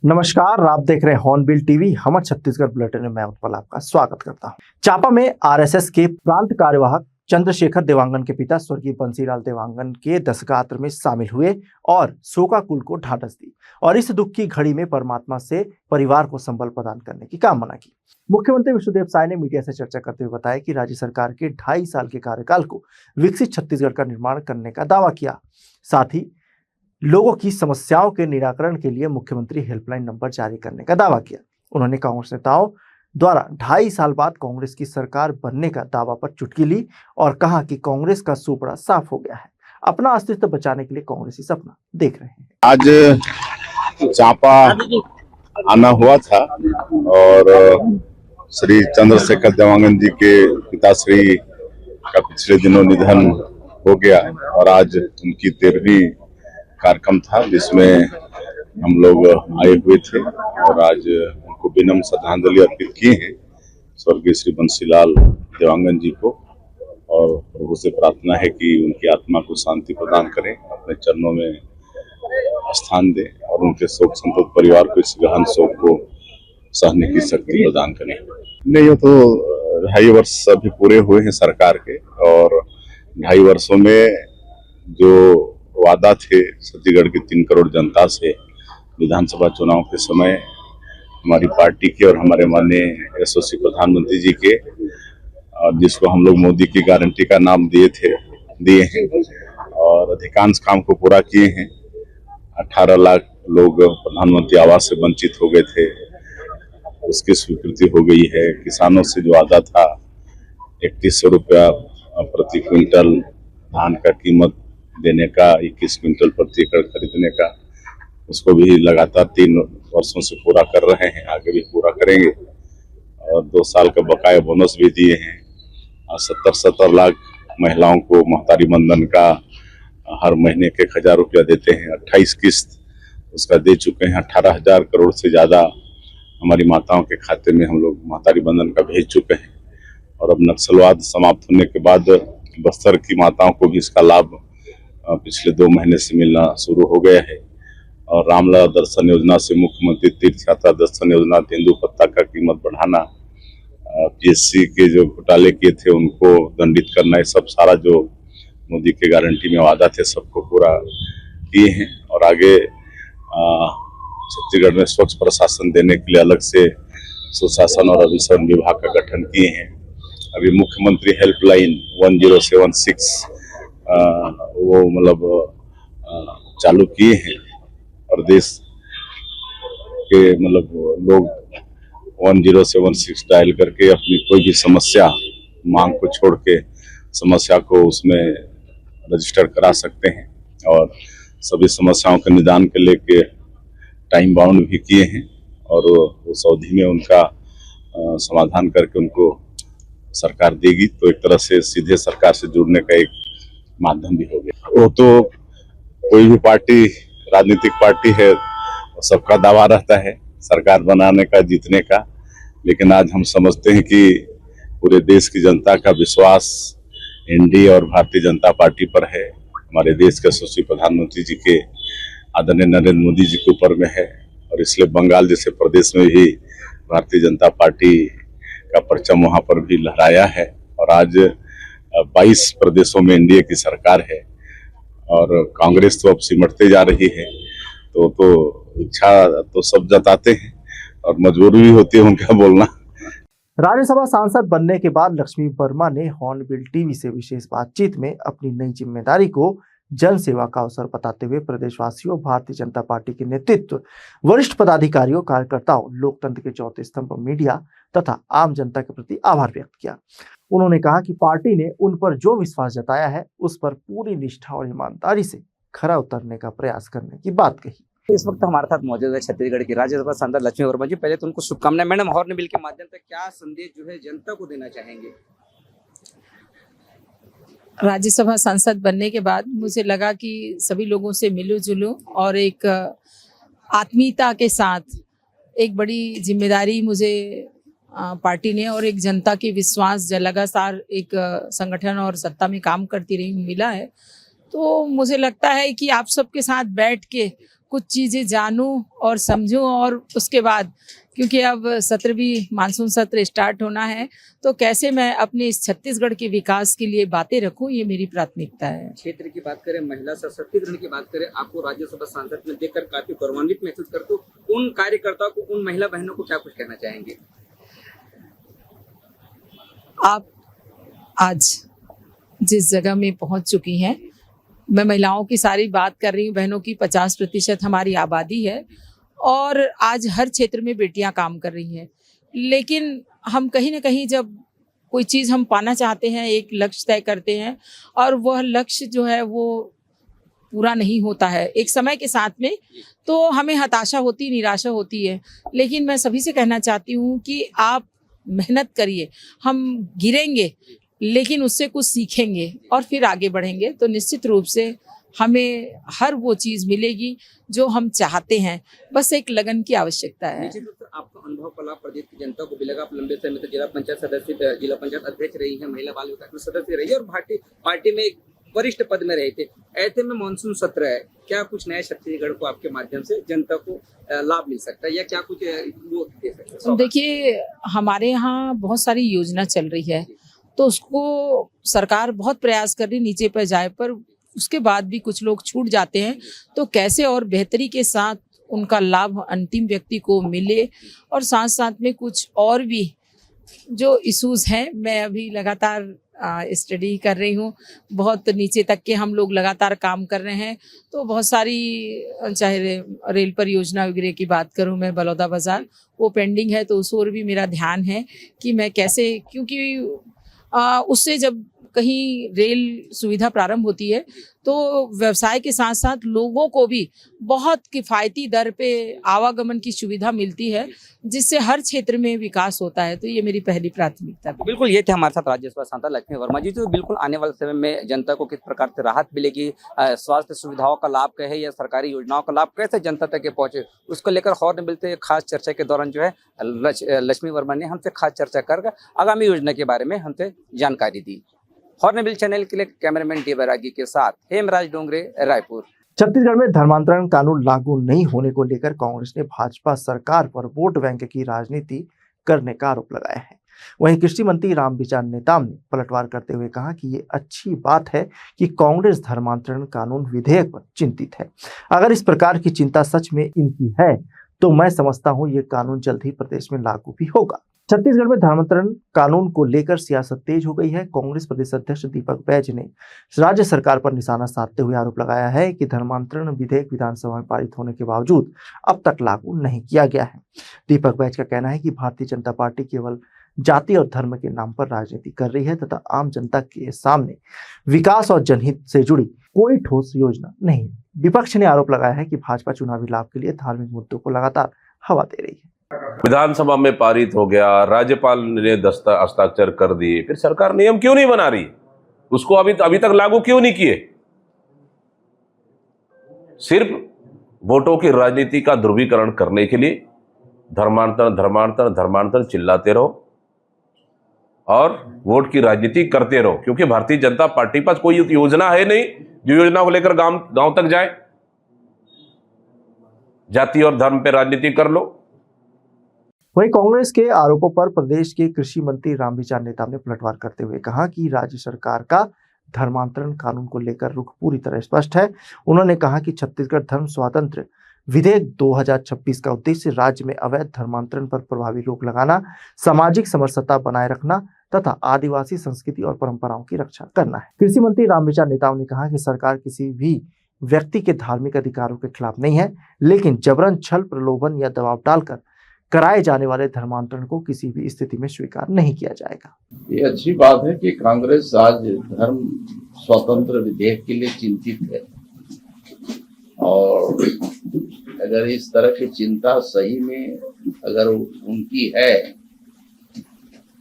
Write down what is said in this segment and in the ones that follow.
नमस्कार, आप देख रहे हैं हॉर्नबिल टीवी। हमर छत्तीसगढ़ बुलेटिन में मैं उत्पल आपका स्वागत करता हूं। चापा में आरएसएस के प्रांत कार्यवाहक चंद्रशेखर देवांगन के पिता स्वर्गीय बंसीलाल देवांगन के दशगात्र में शामिल हुए और शोकाकुल को ढांढस दी और इस दुख की घड़ी में परमात्मा से परिवार को संबल प्रदान करने की कामना की। मुख्यमंत्री विष्णुदेव साय ने मीडिया से चर्चा करते हुए बताया कि राज्य सरकार के 2.5 साल के कार्यकाल को विकसित छत्तीसगढ़ का निर्माण करने का दावा किया। साथ ही लोगों की समस्याओं के निराकरण के लिए मुख्यमंत्री हेल्पलाइन नंबर जारी करने का दावा किया। उन्होंने कांग्रेस नेताओं द्वारा 2.5 साल बाद कांग्रेस की सरकार बनने का दावा पर चुटकी ली और कहा कि कांग्रेस का सुपड़ा साफ हो गया है, अपना अस्तित्व बचाने के लिए कांग्रेसी सपना देख रहे हैं। आज चांपा आना हुआ था और श्री चंद्रशेखर देवांगन जी के पिताश्री का पिछले दिनों निधन हो गया और आज उनकी 13वीं कार्यक्रम था जिसमें हम लोग आए हुए थे और आज उनको विनम्र श्रद्धांजलि अर्पित किए हैं स्वर्गीय श्री बंसीलाल देवांगन जी को। और प्रभु से प्रार्थना है कि उनकी आत्मा को शांति प्रदान करें, अपने चरणों में स्थान दें और उनके शोक संतप्त परिवार को इस गहन शोक को सहने की शक्ति प्रदान करें। नहीं, वो तो 2.5 वर्ष अभी पूरे हुए हैं सरकार के और 2.5 वर्षों में जो वादा थे छत्तीसगढ़ की 3 करोड़ जनता से विधानसभा चुनाव के समय हमारी पार्टी के और हमारे माननीय यशस्वी प्रधानमंत्री जी के, जिसको हम लोग मोदी की गारंटी का नाम दिए हैं और अधिकांश काम को पूरा किए हैं। 18 लाख लोग प्रधानमंत्री आवास से वंचित हो गए थे, उसकी स्वीकृति हो गई है। किसानों से जो वादा था 3100 रुपया प्रति क्विंटल धान का कीमत देने का, 21 क्विंटल प्रति एकड़ खरीदने का, उसको भी लगातार 3 वर्षों से पूरा कर रहे हैं, आगे भी पूरा करेंगे। और 2 साल का बकाया बोनस भी दिए हैं और 70 लाख महिलाओं को महतारी बंधन का हर महीने के 1000 रुपया देते हैं। 28 किस्त उसका दे चुके हैं। 18,000 करोड़ से ज़्यादा हमारी माताओं के खाते में हम लोग महतारी बंधन का भेज चुके हैं। और अब नक्सलवाद समाप्त होने के बाद बस्तर की माताओं को भी इसका लाभ पिछले 2 महीने से मिलना शुरू हो गया है। और रामलला दर्शन योजना से मुख्यमंत्री तीर्थ यात्रा दर्शन योजना, तेंदु पत्ता का कीमत बढ़ाना, पीएससी के जो घोटाले किए थे उनको दंडित करना, ये सब सारा जो मोदी के गारंटी में वादा थे सबको पूरा किए हैं। और आगे छत्तीसगढ़ में स्वच्छ प्रशासन देने के लिए अलग से सुशासन और अभिसरण विभाग का गठन किए हैं। अभी मुख्यमंत्री हेल्पलाइन 1076 वो चालू किए हैं और देश के लोग 1076 डायल करके अपनी कोई भी समस्या मांग को छोड़ के समस्या को उसमें रजिस्टर करा सकते हैं और सभी समस्याओं के निदान के लेके टाइम बाउंड भी किए हैं और उस अवधि में उनका समाधान करके उनको सरकार देगी, तो एक तरह से सीधे सरकार से जुड़ने का एक माध्यम भी हो गया। वो तो कोई भी पार्टी राजनीतिक पार्टी है, सबका दावा रहता है सरकार बनाने का, जीतने का, लेकिन आज हम समझते हैं कि पूरे देश की जनता का विश्वास एनडीए और भारतीय जनता पार्टी पर है। हमारे देश के यशस्वी प्रधानमंत्री जी के आदरणीय नरेंद्र मोदी जी के ऊपर में है और इसलिए बंगाल जैसे प्रदेश में भी भारतीय जनता पार्टी का परचम वहां पर भी लहराया है। और आज 22 प्रदेशों में एनडीए की सरकार है और कांग्रेस तो अब सिमटते जा रही है। तो इच्छा तो सब जताते हैं और मजबूरी भी होती है उनका बोलना। राज्यसभा सांसद बनने के बाद लक्ष्मी वर्मा ने हॉर्नबिल टीवी से विशेष बातचीत में अपनी नई जिम्मेदारी को जन सेवा का अवसर बताते हुए प्रदेशवासियों, भारतीय जनता पार्टी के नेतृत्व, वरिष्ठ पदाधिकारियों, कार्यकर्ताओं, लोकतंत्र के चौथे स्तंभ मीडिया तथा आम जनता के प्रति आभार व्यक्त किया। उन्होंने कहा कि पार्टी ने उन पर जो विश्वास जताया है उस पर पूरी निष्ठा और ईमानदारी से खरा उतरने का प्रयास करने की बात कही। इस वक्त हमारे साथ मौजूद है छत्तीसगढ़ की राज्यसभा सांसद लक्ष्मी वर्मा जी। पहले तो उनको शुभकामनाएं। मैडम, हॉर्नबिल के माध्यम से क्या संदेश जो है जनता को देना चाहेंगे? राज्यसभा सांसद बनने के बाद मुझे लगा कि सभी लोगों से मिलूं जुलूं और एक आत्मीयता के साथ एक बड़ी जिम्मेदारी मुझे पार्टी ने और एक जनता की विश्वास लगातार एक संगठन और सत्ता में काम करती रही मिला है। तो मुझे लगता है कि आप सबके साथ बैठ के कुछ चीज़ें जानूं और समझूं, और उसके बाद क्योंकि अब सत्र भी मानसून सत्र स्टार्ट होना है, तो कैसे मैं अपने इस छत्तीसगढ़ के विकास के लिए बातें रखूं, ये मेरी प्राथमिकता है। क्षेत्र की बात करें, महिला सशक्तिकरण की बात करें, आपको राज्यसभा सांसद में देखकर काफी गौरवान्वित महसूस करते हो। उन कार्यकर्ताओं को, उन महिला बहनों को क्या कुछ कहना चाहेंगे? आप आज जिस जगह में पहुंच चुकी हैं, मैं महिलाओं की सारी बात कर रही हूँ, बहनों की 50% हमारी आबादी है और आज हर क्षेत्र में बेटियां काम कर रही हैं। लेकिन हम कहीं ना कहीं जब कोई चीज़ हम पाना चाहते हैं, एक लक्ष्य तय करते हैं और वह लक्ष्य जो है वो पूरा नहीं होता है एक समय के साथ में, तो हमें हताशा होती, निराशा होती है। लेकिन मैं सभी से कहना चाहती हूँ कि आप मेहनत करिए, हम गिरेंगे लेकिन उससे कुछ सीखेंगे और फिर आगे बढ़ेंगे, तो निश्चित रूप से हमें हर वो चीज़ मिलेगी जो हम चाहते हैं। बस एक लगन की आवश्यकता है। निश्चित रूप से आपका अनुभव का लाभ प्रदेश की जनता को मिलेगा। आप लंबे समय तक जिला पंचायत सदस्य, जिला पंचायत अध्यक्ष रही हैं, महिला बाल विकास में सदस्य रही है और पार्टी में एक वरिष्ठ पद में रहे थे। ऐसे में मानसून सत्र है, क्या कुछ नया छत्तीसगढ़ को आपके माध्यम से जनता को लाभ मिल सकता है या क्या कुछ वो दे सकते हैं? देखिए, हमारे यहाँ बहुत सारी योजना चल रही है, तो उसको सरकार बहुत प्रयास कर रही नीचे पर जाए, पर उसके बाद भी कुछ लोग छूट जाते हैं। तो कैसे और बेहतरी के साथ उनका लाभ अंतिम व्यक्ति को मिले, और साथ साथ में कुछ और भी जो इश्यूज हैं, मैं अभी लगातार स्टडी कर रही हूँ। बहुत नीचे तक के हम लोग लगातार काम कर रहे हैं, तो बहुत सारी, चाहे रेल परियोजना वगैरह की बात करूँ, मैं बलौदा बाजार वो पेंडिंग है, तो उस ओर भी मेरा ध्यान है कि मैं कैसे, क्योंकि उससे जब कहीं रेल सुविधा प्रारंभ होती है तो व्यवसाय के साथ साथ लोगों को भी बहुत किफ़ायती दर पे आवागमन की सुविधा मिलती है, जिससे हर क्षेत्र में विकास होता है। तो ये मेरी पहली प्राथमिकता है। बिल्कुल, ये थे हमारे साथ राज्यसभा सांसद लक्ष्मी वर्मा जी। तो बिल्कुल आने वाले समय में जनता को किस प्रकार से राहत मिलेगी, स्वास्थ्य सुविधाओं का लाभ कहे या सरकारी योजनाओं का लाभ कैसे जनता तक पहुंचे, उसको लेकर हॉर्न बिल पे खास चर्चा के दौरान जो है लक्ष्मी वर्मा ने हमसे खास चर्चा कर आगामी योजना के बारे में हमसे जानकारी दी। हॉर्नबिल चैनल के लिए कैमरामैन डी बैरागी के साथ हेमराज डोंगरे, रायपुर। छत्तीसगढ़ में धर्मांतरण कानून लागू नहीं होने को लेकर कांग्रेस ने भाजपा सरकार पर वोट बैंक की राजनीति करने का आरोप लगाया है। वहीं कृषि मंत्री रामविचार नेताम ने पलटवार करते हुए कहा कि ये अच्छी बात है कि कांग्रेस धर्मांतरण कानून विधेयक पर चिंतित है। अगर इस प्रकार की चिंता सच में इनकी है तो मैं समझता हूं ये कानून जल्द ही प्रदेश में लागू भी होगा। छत्तीसगढ़ में धर्मांतरण कानून को लेकर सियासत तेज हो गई है। कांग्रेस प्रदेश अध्यक्ष दीपक बैज ने राज्य सरकार पर निशाना साधते हुए आरोप लगाया है कि धर्मांतरण विधेयक विधानसभा में पारित होने के बावजूद अब तक लागू नहीं किया गया है। दीपक बैज का कहना है कि भारतीय जनता पार्टी केवल जाति और धर्म के नाम पर राजनीति कर रही है तथा आम जनता के सामने विकास और जनहित से जुड़ी कोई ठोस योजना नहीं है। विपक्ष ने आरोप लगाया है कि भाजपा चुनावी लाभ के लिए धार्मिक मुद्दों को लगातार हवा दे रही है। विधानसभा में पारित हो गया, राज्यपाल ने हस्ताक्षर कर दिए, फिर सरकार नियम क्यों नहीं बना रही? उसको अभी तक लागू क्यों नहीं किए? सिर्फ वोटों की राजनीति का ध्रुवीकरण करने के लिए धर्मांतरण धर्मांतरण धर्मांतरण चिल्लाते रहो और वोट की राजनीति करते रहो, क्योंकि भारतीय जनता पार्टी पास कोई योजना है नहीं जो योजना को लेकर गांव तक जाए। जाति और धर्म पे राजनीति कर लो। वहीं कांग्रेस के आरोपों पर प्रदेश के कृषि मंत्री रामविचार नेताम ने पलटवार करते हुए कहा कि राज्य सरकार का धर्मांतरण कानून को लेकर रुख पूरी तरह स्पष्ट है। उन्होंने कहा कि छत्तीसगढ़ धर्म स्वातंत्र विधेयक 2026 का उद्देश्य राज्य में अवैध धर्मांतरण पर प्रभावी रोक लगाना, सामाजिक समरसता बनाए रखना तथा आदिवासी संस्कृति और परंपराओं की रक्षा करना है। कृषि मंत्री रामविचार नेताम ने कहा कि सरकार किसी भी व्यक्ति के धार्मिक अधिकारों के खिलाफ नहीं है, लेकिन जबरन, छल, प्रलोभन या दबाव डालकर कराए जाने वाले धर्मांतरण को किसी भी स्थिति में स्वीकार नहीं किया जाएगा। ये अच्छी बात है कि कांग्रेस आज धर्म स्वतंत्र विधेयक के लिए चिंतित है, और अगर इस तरह की चिंता सही में अगर उनकी है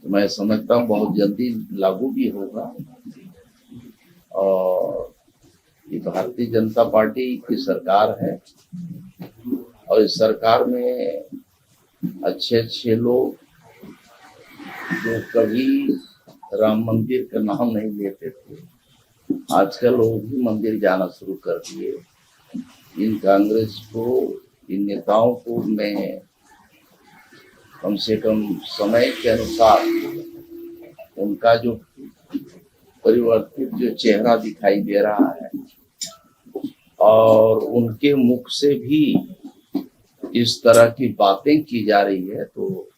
तो मैं समझता हूँ बहुत जल्दी लागू भी होगा। और ये भारतीय जनता पार्टी की सरकार है और इस सरकार में अच्छे लोग जो कभी राम मंदिर का नाम नहीं लेते थे, आजकल वो भी मंदिर जाना शुरू कर दिए इन कांग्रेस को, इन नेताओं को मैं कम से कम समय के अनुसार उनका जो परिवर्तित जो चेहरा दिखाई दे रहा है और उनके मुख से भी इस तरह की बातें की जा रही है, तो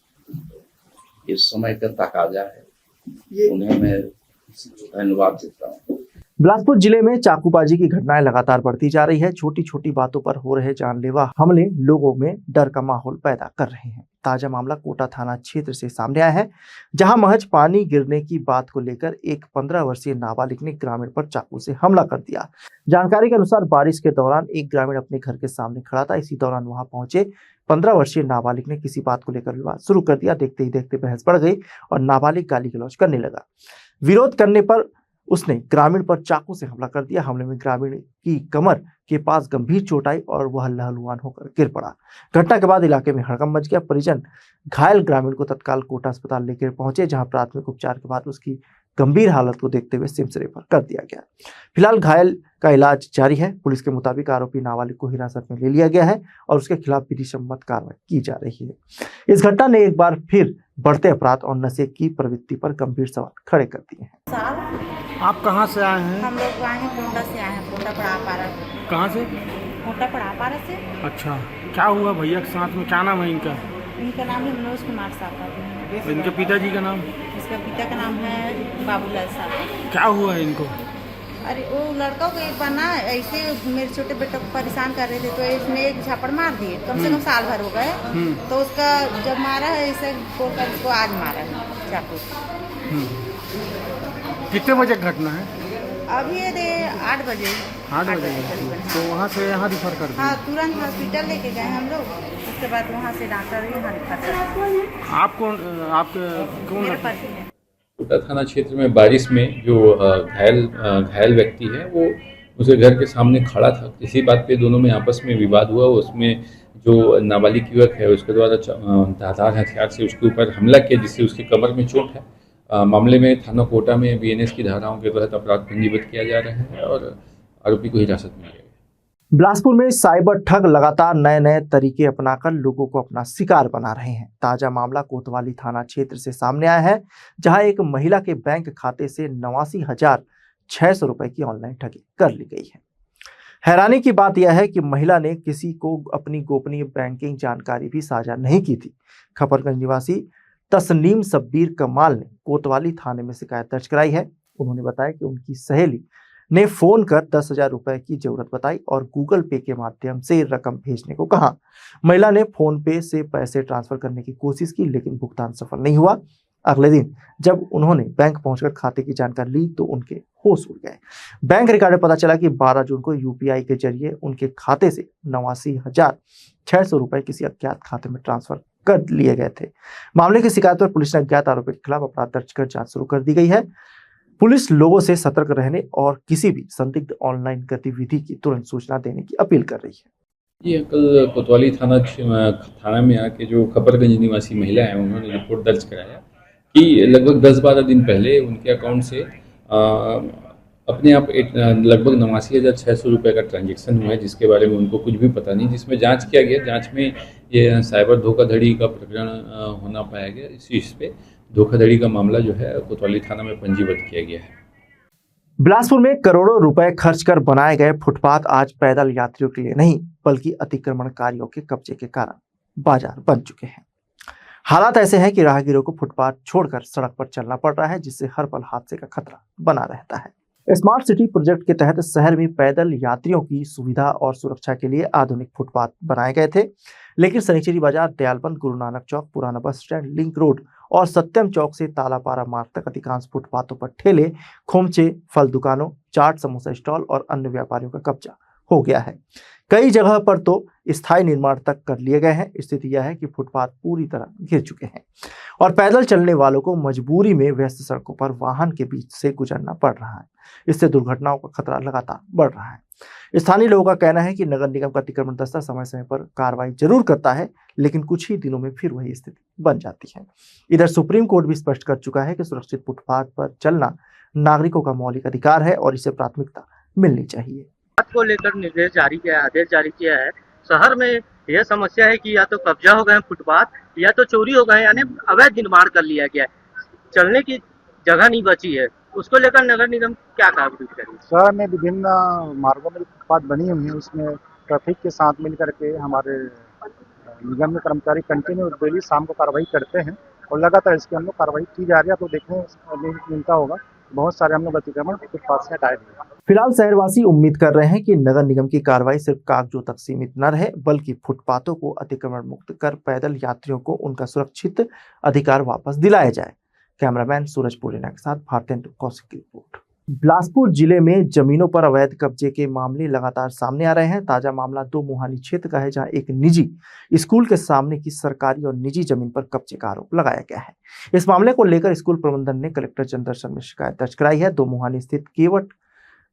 इस समय का तकाजा है। उन्हें मैं धन्यवाद देता हूँ। बिलासपुर जिले में चाकूबाजी की घटनाएं लगातार बढ़ती जा रही है। छोटी छोटी बातों पर हो रहे जानलेवा हमले लोगों में डर का माहौल पैदा कर रहे हैं। ताजा मामला कोटा थाना क्षेत्र से सामने आया है, जहां महज पानी गिरने की बात को लेकर एक 15 वर्षीय नाबालिग ने ग्रामीण पर चाकू से हमला कर दिया। जानकारी के अनुसार बारिश के दौरान एक ग्रामीण अपने घर के सामने खड़ा था। इसी दौरान वहां पहुंचे 15 वर्षीय नाबालिग ने किसी बात को लेकर विवाद शुरू कर दिया। देखते ही देखते बहस बढ़ गई और नाबालिग गाली गलौज करने लगा। विरोध करने पर उसने ग्रामीण पर चाकू से हमला कर दिया। हमले में ग्रामीण की कमर के पास गंभीर चोट आई और वह लहलुहान होकर गिर पड़ा। घटना के बाद इलाके में हड़कंप मच गया। परिजन घायल ग्रामीण को तत्काल कोटा अस्पताल लेकर पहुंचे, जहां प्राथमिक उपचार के बाद उसकी गंभीर हालत को देखते हुए सिम्स रेफर कर दिया गया। फिलहाल घायल का इलाज जारी है। पुलिस के मुताबिक आरोपी नाबालिग को हिरासत में ले लिया गया है और उसके खिलाफ विधि सम्मत कार्रवाई की जा रही है। इस घटना ने एक बार फिर बढ़ते अपराध और नशे की प्रवृत्ति पर गंभीर सवाल खड़े कर दिए हैं। आप कहाँ से आए हैं? हम लोग आए हैं कोटा से, आए हैं कोटा पड़ा पारा। कहाँ से? कोटा पड़ा पारा से। अच्छा, क्या हुआ भैया के साथ में? क्या नाम है इनका? इनका नाम है मनोज कुमार साहब। इनके पिताजी का नाम? इसका पिता का नाम है बाबूलाल साहब। क्या हुआ है इनको? अरे वो लड़का को एक बार ना ऐसे मेरे छोटे बेटे को परेशान कर रहे थे, तो इसने एक झापड़ मार दिए। कम से कम साल भर हो गए। तो उसका जब मारा है ऐसे बोलकर उसको आज मारा है चाकू। कितने बजे घटना है? अभी ये 8 बजे। 8 बजे। तो वहाँ से यहाँ रिफर कर दिया? हाँ, तुरंत हॉस्पिटल लेके गए हम लोग। उसके बाद वहाँ से डॉक्टर यहाँ रिफर कर। आप कौन मेरे पति है। कोटा थाना क्षेत्र में बारिश में जो घायल व्यक्ति है वो उसे घर के सामने खड़ा था। किसी बात पे दोनों में आपस में विवाद हुआ। उसमें जो नाबालिग युवक है उसके द्वारा धारदार हथियार से उसके ऊपर हमला किया, जिससे उसकी कमर में चोट है। मामले में थाना कोटा में बीएनएस की धाराओं के तहत अपराध पंजीबद्ध किया जा रहा है और आरोपी को हिरासत में लिया गया। बिलासपुर में साइबर ठग लगातार नए नए तरीके अपनाकर लोगों को अपना शिकार बना रहे हैं। ताजा मामला कोतवाली थाना क्षेत्र से सामने आया है, जहां एक महिला के बैंक खाते से 89,600 रुपए की ऑनलाइन ठगी कर ली गई है। हैरानी की बात यह है कि महिला ने किसी को अपनी गोपनीय बैंकिंग जानकारी भी साझा नहीं की थी। खपरगंज निवासी तस्नीम सब्बीर कमाल ने कोतवाली थाने में शिकायत दर्ज कराई है। उन्होंने बताया कि उनकी सहेली ने फोन कर 10,000 रुपए की जरूरत बताई और गूगल पे के माध्यम से रकम भेजने को कहा। महिला ने फोन पे से पैसे ट्रांसफर करने की कोशिश की, लेकिन भुगतान सफल नहीं हुआ। अगले दिन जब उन्होंने बैंक पहुंचकर खाते की जानकारी ली तो उनके होश उड़ गए। बैंक रिकॉर्ड में पता चला कि 12 जून को यूपीआई के जरिए उनके खाते से 89,600 रुपए किसी अज्ञात खाते में ट्रांसफर कर लिए गए थे। मामले की शिकायत पर पुलिस ने अज्ञात आरोपी के खिलाफ अपराध दर्ज कर जांच शुरू कर दी गई है। पुलिस लोगों से सतर्क रहने और किसी भी संदिग्ध ऑनलाइन गतिविधि की तुरंत सूचना देने की अपील कर रही है। ये कल कोतवाली थाना में आके जो खपरगंज निवासी महिला है उन्होंने रिपोर्ट दर्ज कराया कि लगभग 10-12 दिन पहले उनके अकाउंट से अपने आप लगभग 89,600 रुपये का ट्रांजैक्शन हुआ है, जिसके बारे में उनको कुछ भी पता नहीं। जिसमें जांच किया गया, जांच में ये साइबर धोखाधड़ी का प्रकरण होना पाया गया। इस पे धोखाधड़ी का मामला जो है कोतवाली थाना में पंजीबद्ध किया गया है। बिलासपुर में करोड़ों रुपए खर्च कर बनाए गए फुटपाथ आज पैदल यात्रियों के लिए नहीं बल्कि अतिक्रमणकारियों के कब्जे के कारण बाजार बन चुके हैं। हालात ऐसे हैं कि राहगीरों को फुटपाथ छोड़कर सड़क पर चलना पड़ रहा है, जिससे हर पल हादसे का खतरा बना रहता है। स्मार्ट सिटी प्रोजेक्ट के तहत शहर में पैदल यात्रियों की सुविधा और सुरक्षा के लिए आधुनिक फुटपाथ बनाए गए थे, लेकिन सनीचरी बाजार, दयालबंद, गुरु नानक चौक, पुराना बस स्टैंड, लिंक रोड और सत्यम चौक से तालापारा मार्ग तक अधिकांश फुटपाथों पर ठेले, खोमचे, फल दुकानों, चाट, समोसा स्टॉल और अन्य व्यापारियों का कब्जा हो गया है। कई जगह पर तो स्थायी निर्माण तक कर लिए गए हैं। स्थिति यह है कि फुटपाथ पूरी तरह घिर चुके हैं और पैदल चलने वालों को मजबूरी में व्यस्त सड़कों पर वाहन के बीच से गुजरना पड़ रहा है। इससे दुर्घटनाओं का खतरा लगातार बढ़ रहा है। स्थानीय लोगों का कहना है कि नगर निगम का अतिक्रमण दस्ता समय समय पर कार्रवाई जरूर करता है, लेकिन कुछ ही दिनों में फिर वही स्थिति बन जाती है। इधर सुप्रीम कोर्ट भी स्पष्ट कर चुका है कि सुरक्षित फुटपाथ पर चलना नागरिकों का मौलिक अधिकार है और इसे प्राथमिकता मिलनी चाहिए। बात को लेकर निर्देश जारी किया है, आदेश जारी किया है। शहर में यह समस्या है कि या तो कब्जा हो गए फुटपाथ या तो चोरी हो गए, यानी अवैध निर्माण कर लिया गया है, चलने की जगह नहीं बची है। उसको लेकर नगर निगम क्या कार्रवाई करेगी? शहर में विभिन्न मार्गों में फुटपाथ बनी हुई है, उसमें ट्रैफिक के साथ मिल करके हमारे निगम में कर्मचारी कंटिन्यू डेली शाम को कार्रवाई करते हैं और लगातार इसकी हम लोग कार्रवाई की जा रही है। तो देखने मिलता होगा बहुत सारे हम लोग अतिक्रमण फुटपाथ से हटाए दिए। फिलहाल शहरवासी उम्मीद कर रहे हैं कि नगर निगम की कार्रवाई सिर्फ कागजों तक सीमित न रहे, बल्कि फुटपाथों को अतिक्रमण मुक्त कर पैदल यात्रियों को उनका सुरक्षित अधिकार वापस दिलाया जाए। कैमरामैन सूरज पुरीना के साथ भारतेंदु कौशिक की रिपोर्ट। बिलासपुर जिले में जमीनों पर अवैध कब्जे के मामले लगातार सामने आ रहे हैं। ताजा मामला दो मुहानी क्षेत्र का है, जहां एक निजी स्कूल के सामने की सरकारी और निजी जमीन पर कब्जे का आरोप लगाया गया है। इस मामले को लेकर स्कूल प्रबंधन ने कलेक्टर जनदर्शन में शिकायत दर्ज कराई है। दो मुहानी स्थित केवट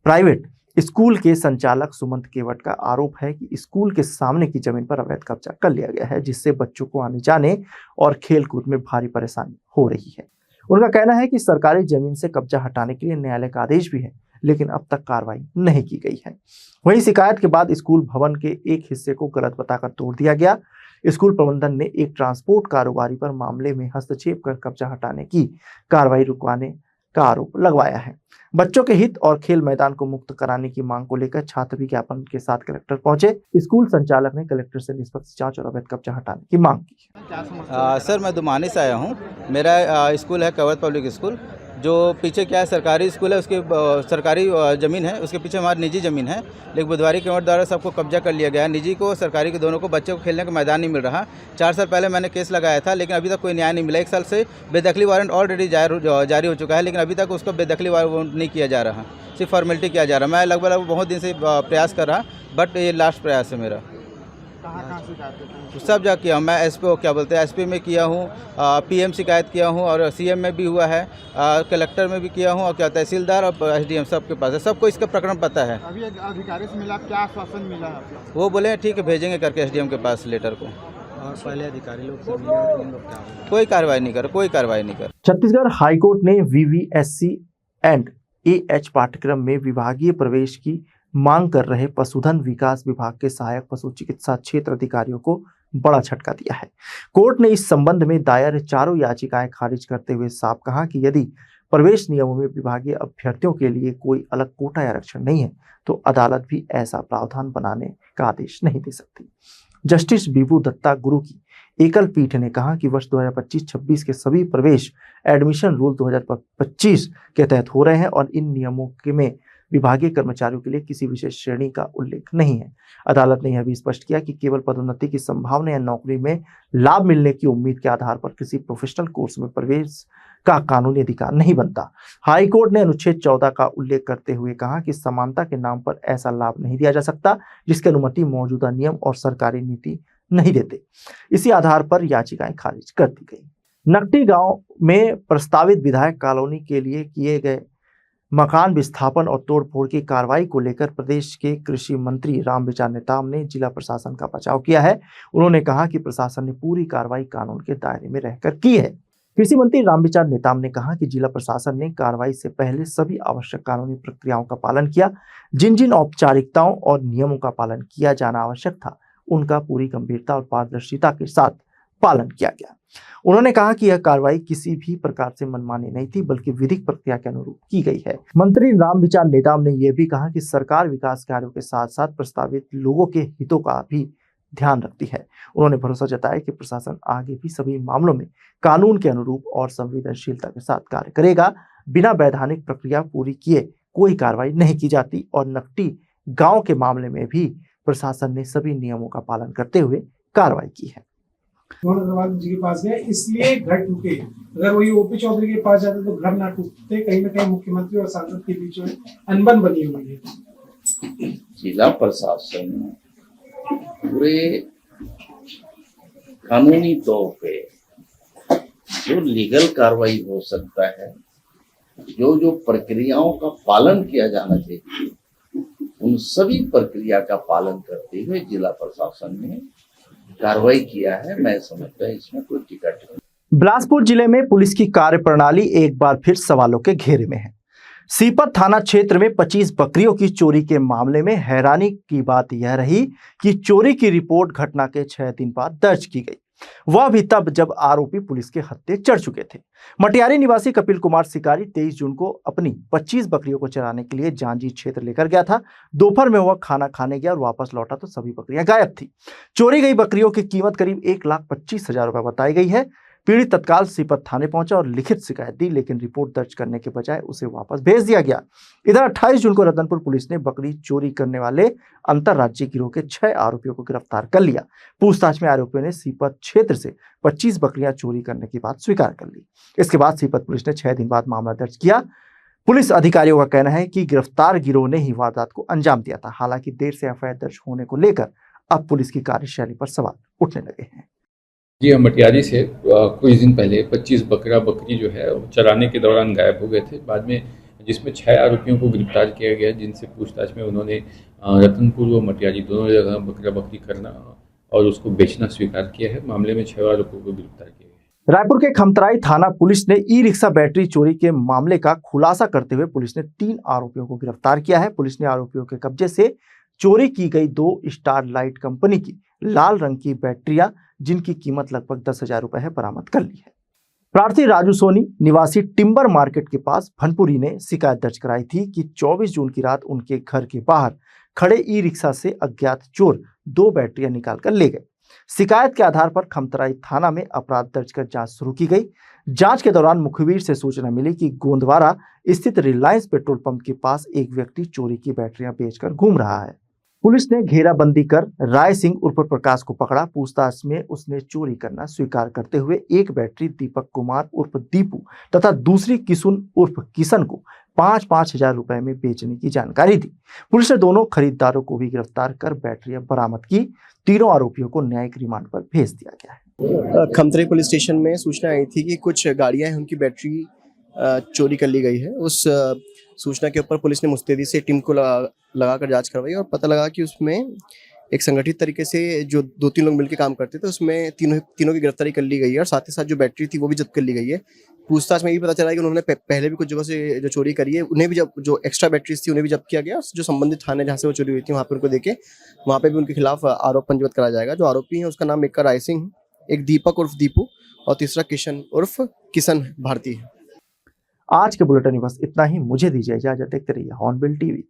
प्राइवेट स्कूल के संचालक सुमंत केवट का आरोप है कि स्कूल के सामने की जमीन पर अवैध कब्जा कर लिया गया है, जिससे बच्चों को आने जाने और खेलकूद में भारी परेशानी हो रही है। उनका कहना है कि सरकारी जमीन से कब्जा हटाने के लिए न्यायालय का आदेश भी है, लेकिन अब तक कार्रवाई नहीं की गई है। वहीं शिकायत के बाद स्कूल भवन के एक हिस्से को गलत बताकर तोड़ दिया गया। स्कूल प्रबंधन ने एक ट्रांसपोर्ट कारोबारी पर मामले में हस्तक्षेप कर कब्जा हटाने की कार्रवाई रुकवाने का आरोप लगवाया है। बच्चों के हित और खेल मैदान को मुक्त कराने की मांग को लेकर छात्र भी ज्ञापन के साथ कलेक्टर पहुंचे। स्कूल संचालक ने कलेक्टर से निष्पक्ष जांच और अवैध कब्जा हटाने की मांग की। सर, मैं दुमानी से आया हूं। मेरा स्कूल है कवत पब्लिक स्कूल, जो पीछे क्या है सरकारी स्कूल है, उसकी सरकारी ज़मीन है, उसके पीछे हमारी निजी ज़मीन है। लेकिन बुधवारी केवट द्वारा सबको कब्जा कर लिया गया है। निजी को सरकारी के दोनों को बच्चों को खेलने का मैदान नहीं मिल रहा। 4 साल पहले मैंने केस लगाया था, लेकिन अभी तक कोई न्याय नहीं मिला। 1 साल से बेदखली वारंट ऑलरेडी जारी हो चुका है, लेकिन अभी तक उसको बेदखली वारंट नहीं किया जा रहा, सिर्फ फॉर्मेलिटी किया जा रहा। मैं लगभग बहुत दिन से प्रयास कर रहा, बट ये लास्ट प्रयास है मेरा। सब जगह किया हूँ मैं, एसपी में किया हूँ, पीएम शिकायत किया हूँ और सीएम में भी हुआ है, कलेक्टर में भी किया हूँ और तहसीलदार और एसडीएम सबके पास है। सबको इसका प्रकरण पता है। अभी अधिकारी से मिला, क्या आश्वासन मिला है? वो बोले ठीक है भेजेंगे करके एसडीएम के पास लेटर को। और पहले अधिकारी लोग से मिले, कोई कार्रवाई नहीं कर। छत्तीसगढ़ हाईकोर्ट ने VVSC एंड AH पाठ्यक्रम में विभागीय प्रवेश की मांग कर रहे पशुधन विकास विभाग के सहायक पशु चिकित्सा क्षेत्र अधिकारियों को बड़ा झटका दिया है। कोर्ट ने इस संबंध में दायर चारों याचिकाएं खारिज करते हुए साफ कहा कि यदि प्रवेश नियमों में विभागीय अभ्यर्थियों के लिए कोई अलग कोटा या आरक्षण नहीं है, तो अदालत भी ऐसा प्रावधान बनाने का आदेश नहीं दे सकती। जस्टिस बीबू दत्ता गुरु की एकल पीठ ने कहा कि वर्ष 2025-26 के सभी प्रवेश एडमिशन रूल 2025 के तहत हो रहे हैं और इन नियमों में विभागीय कर्मचारियों के लिए किसी विशेष श्रेणी का उल्लेख नहीं है। अदालत ने यह भी स्पष्ट किया कि केवल पदोन्नति की संभावना या नौकरी में लाभ मिलने की उम्मीद के आधार पर किसी प्रोफेशनल कोर्स में प्रवेश का कानूनी अधिकार नहीं बनता। हाई कोर्ट ने अनुच्छेद 14 का उल्लेख करते हुए कहा कि समानता के नाम पर ऐसा लाभ नहीं दिया जा सकता जिसकी अनुमति मौजूदा नियम और सरकारी नीति नहीं देते। इसी आधार पर याचिकाएं खारिज कर दी गई। नकटी गांव में प्रस्तावित विधायक कॉलोनी के लिए किए गए मकान विस्थापन और तोड़फोड़ की कार्रवाई को लेकर प्रदेश के कृषि मंत्री रामविचार नेताम ने जिला प्रशासन का बचाव किया है। उन्होंने कहा कि प्रशासन ने पूरी कार्रवाई कानून के दायरे में रहकर की है। कृषि मंत्री रामविचार नेताम ने कहा कि जिला प्रशासन ने कार्रवाई से पहले सभी आवश्यक कानूनी प्रक्रियाओं का पालन किया। जिन जिन औपचारिकताओं और नियमों का पालन किया जाना आवश्यक था, उनका पूरी गंभीरता और पारदर्शिता के साथ पालन किया गया। उन्होंने कहा कि यह कार्रवाई किसी भी प्रकार से मनमानी नहीं थी, बल्कि विधिक प्रक्रिया के अनुरूप की गई है। मंत्री रामविचार नेताम ने यह भी कहा कि सरकार विकास कार्यों के साथ साथ प्रस्तावित लोगों के हितों का भी ध्यान रखती है। उन्होंने भरोसा जताया कि प्रशासन आगे भी सभी मामलों में कानून के अनुरूप और संवेदनशीलता के साथ कार्य करेगा। बिना वैधानिक प्रक्रिया पूरी किए कोई कार्रवाई नहीं की जाती और नकटी गांव के मामले में भी प्रशासन ने सभी नियमों का पालन करते हुए कार्रवाई की है। अग्रवाल जी के पास गए, इसलिए घर टूटे। अगर वही ओपी चौधरी के पास जाते तो घर ना टूटते। कहीं ना कहीं मुख्यमंत्री और सांसद के बीच में अनबन बनी हुई है। जिला प्रशासन पूरे कानूनी तौर पे जो लीगल कार्रवाई हो सकता है, जो प्रक्रियाओं का पालन किया जाना चाहिए, उन सभी प्रक्रिया का पालन करते हुए जिला प्रशासन ने कार्रवाई किया है। मैं समझता है इसमें कोई टिकट नहीं। बिलासपुर जिले में पुलिस की कार्यप्रणाली एक बार फिर सवालों के घेरे में है। सीपत थाना क्षेत्र में 25 बकरियों की चोरी के मामले में हैरानी की बात यह रही कि चोरी की रिपोर्ट घटना के 6 दिन बाद दर्ज की गई, वह भी तब जब आरोपी पुलिस के हत्थे चढ़ चुके थे। मटियारी निवासी कपिल कुमार शिकारी 23 जून को अपनी 25 बकरियों को चराने के लिए जांजी क्षेत्र लेकर गया था। दोपहर में वह खाना खाने गया और वापस लौटा तो सभी बकरियां गायब थी। चोरी गई बकरियों की कीमत करीब 1,25,000 रुपए बताई गई है। पीड़ित तत्काल सीपत थाने पहुंचा और लिखित शिकायत दी, लेकिन रिपोर्ट दर्ज करने के बजाय उसे वापस भेज दिया गया। इधर 28 जून को रतनपुर पुलिस ने बकरी चोरी करने वाले अंतरराज्यीय गिरोह के 6 आरोपियों को गिरफ्तार कर लिया। पूछताछ में आरोपियों ने सीपत क्षेत्र से 25 बकरियां चोरी करने की बात स्वीकार कर ली। इसके बाद सीपत पुलिस ने 6 दिन बाद मामला दर्ज किया। पुलिस अधिकारियों का कहना है कि गिरफ्तार गिरोह ने ही वारदात को अंजाम दिया था। हालांकि देर से एफआईआर दर्ज होने को लेकर अब पुलिस की कार्यशैली पर सवाल उठने लगे हैं। जी, हम मटियारी से कुछ दिन पहले 25 बकरी जो है चराने के दौरान गायब हो गए थे। बाद में जिसमें 6 आरोपियों को गिरफ्तार किया गया, जिनसे पूछताछ में उन्होंने रतनपुर व मटियारी दोनों जगह बकरी करना और उसको बेचना स्वीकार किया है। मामले में 6 आरोपियों को गिरफ्तार किया गया। रायपुर के खमतराई थाना पुलिस ने ई रिक्शा बैटरी चोरी के मामले का खुलासा करते हुए पुलिस ने 3 आरोपियों को गिरफ्तार किया है। पुलिस ने आरोपियों के कब्जे से चोरी की गई 2 स्टार लाइट कंपनी की लाल रंग की बैटरियां, जिनकी कीमत लगभग 10,000 रुपए है, बरामद कर ली है। प्रार्थी राजू सोनी निवासी टिम्बर मार्केट के पास भनपुरी ने शिकायत दर्ज कराई थी कि 24 जून की रात उनके घर के बाहर खड़े ई रिक्शा से अज्ञात चोर 2 बैटरियां निकालकर ले गए। शिकायत के आधार पर खमतराई थाना में अपराध दर्ज कर जांच शुरू की गई। जांच के दौरान मुखबिर से सूचना मिली कि गोंदवारा स्थित रिलायंस पेट्रोल पंप के पास एक व्यक्ति चोरी की बैटरियां बेचकर घूम रहा है। पुलिस ने घेराबंदी कर राय सिंह उर्फ प्रकाश को पकड़ा। पूछताछ में उसने चोरी करना स्वीकार करते हुए एक बैटरी दीपक कुमार उर्फ दीपू तथा दूसरी किशुन उर्फ किशन को 5-5 हजार रुपए में बेचने की जानकारी दी। पुलिस ने दोनों खरीदारों को भी गिरफ्तार कर बैटरियां बरामद की। तीनों आरोपियों को न्यायिक रिमांड पर भेज दिया गया है। खमतराई पुलिस स्टेशन में सूचना आई थी कि कुछ गाड़ियां हैं, उनकी बैटरी चोरी कर ली गई है। उस सूचना के ऊपर पुलिस ने मुस्तैदी से टीम को लगाकर जांच करवाई और पता लगा कि उसमें एक संगठित तरीके से जो 2-3 लोग मिलकर काम करते थे, उसमें तीनों की गिरफ्तारी कर ली गई है और साथ ही साथ जो बैटरी थी वो भी जब्त कर ली गई है। पूछताछ में ये पता चला है कि उन्होंने पहले भी कुछ जगह से जो चोरी करी है, उन्हें भी जो एक्स्ट्रा बैटरीज थी उन्हें भी जब्त किया गया। जो संबंधित थाने जहाँ से वो चोरी हुई थी वहाँ पे उनको देके वहाँ पे भी उनके खिलाफ आरोप पंजीबद्ध कराया जाएगा। जो आरोपी है उसका नाम एक का राय सिंह, एक दीपक उर्फ दीपू और तीसरा किशन उर्फ किशन भारती है। आज के बुलेटिन में बस इतना ही। मुझे दीजिए इजाजत। देखते रहिए हॉर्नबिल टीवी।